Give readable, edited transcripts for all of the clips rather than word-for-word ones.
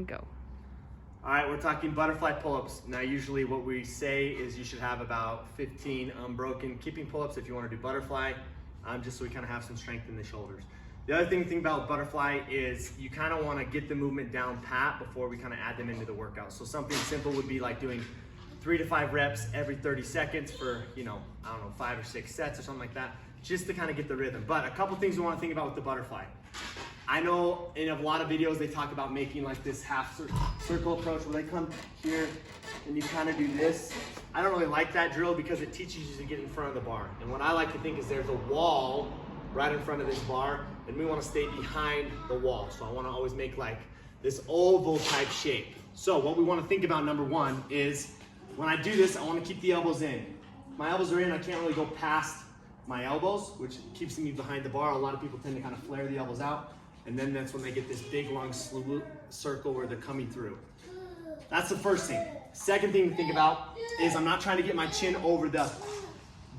and go. All right, we're talking butterfly pull-ups. Now, usually what we say is you should have about 15 unbroken keeping pull-ups if you want to do butterfly, just so we kind of have some strength in the shoulders. The other thing to think about butterfly is you kind of want to get the movement down pat before we kind of add them into the workout. So something simple would be like doing 3 to 5 reps every 30 seconds for, I don't know, 5 or 6 sets or something like that, just to kind of get the rhythm. But a couple things we want to think about with the butterfly. I know in a lot of videos they talk about making like this half circle approach where they come here and you kind of do this. I don't really like that drill because it teaches you to get in front of the bar. And what I like to think is there's a wall right in front of this bar and we want to stay behind the wall. So I want to always make like this oval type shape. So what we want to think about, number one, is when I do this, I want to keep the elbows in. My elbows are in, I can't really go past my elbows, which keeps me behind the bar. A lot of people tend to kind of flare the elbows out. And then that's when they get this big long circle where they're coming through. That's the first thing. Second thing to think about is I'm not trying to get my chin over the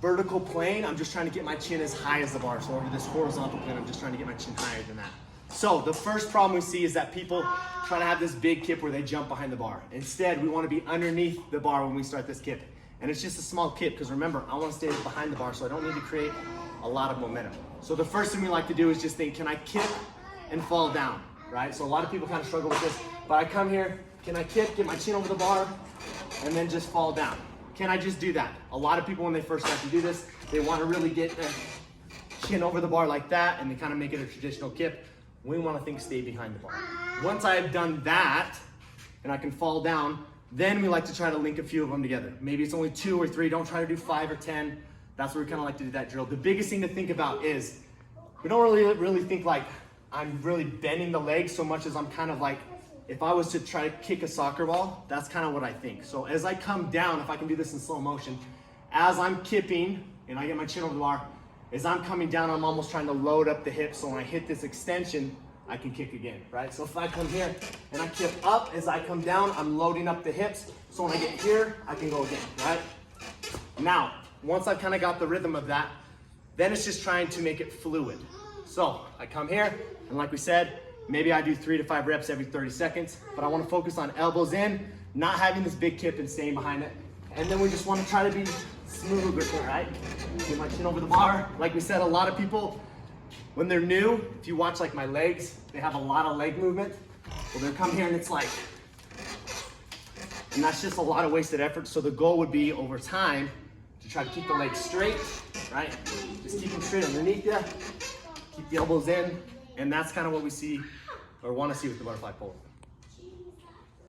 vertical plane. I'm just trying to get my chin as high as the bar. So over this horizontal plane, I'm just trying to get my chin higher than that. So the first problem we see is that people try to have this big kip where they jump behind the bar. Instead, we want to be underneath the bar when we start this kip. And it's just a small kip because remember, I want to stay behind the bar so I don't need to create a lot of momentum. So the first thing we like to do is just think, can I kip and fall down, right? So a lot of people kind of struggle with this, but I come here, can I kip, get my chin over the bar, and then just fall down? Can I just do that? A lot of people when they first start to do this, they want to really get their chin over the bar like that, and they kind of make it a traditional kip. We want to think stay behind the bar. Once I've done that, and I can fall down, then we like to try to link a few of them together. Maybe it's only 2 or 3, don't try to do 5 or 10. That's where we kind of like to do that drill. The biggest thing to think about is, we don't really think like, I'm really bending the legs so much as I'm kind of like, if I was to try to kick a soccer ball, that's kind of what I think. So as I come down, if I can do this in slow motion, as I'm kipping and I get my chin over the bar, as I'm coming down, I'm almost trying to load up the hips. So when I hit this extension, I can kick again, right? So if I come here and I kip up, as I come down, I'm loading up the hips. So when I get here, I can go again, right? Now, once I've kind of got the rhythm of that, then it's just trying to make it fluid. So I come here, and like we said, maybe I do 3 to 5 reps every 30 seconds, but I want to focus on elbows in, not having this big kip and staying behind it. And then we just want to try to be smooth with it, right? Get my chin over the bar. Like we said, a lot of people, when they're new, if you watch like my legs, they have a lot of leg movement. Well, they'll come here and it's like, and that's just a lot of wasted effort. So the goal would be over time to try to keep the legs straight, right? Just keep them straight underneath you. Keep the elbows in, and that's kind of what we see or want to see with the butterfly pull.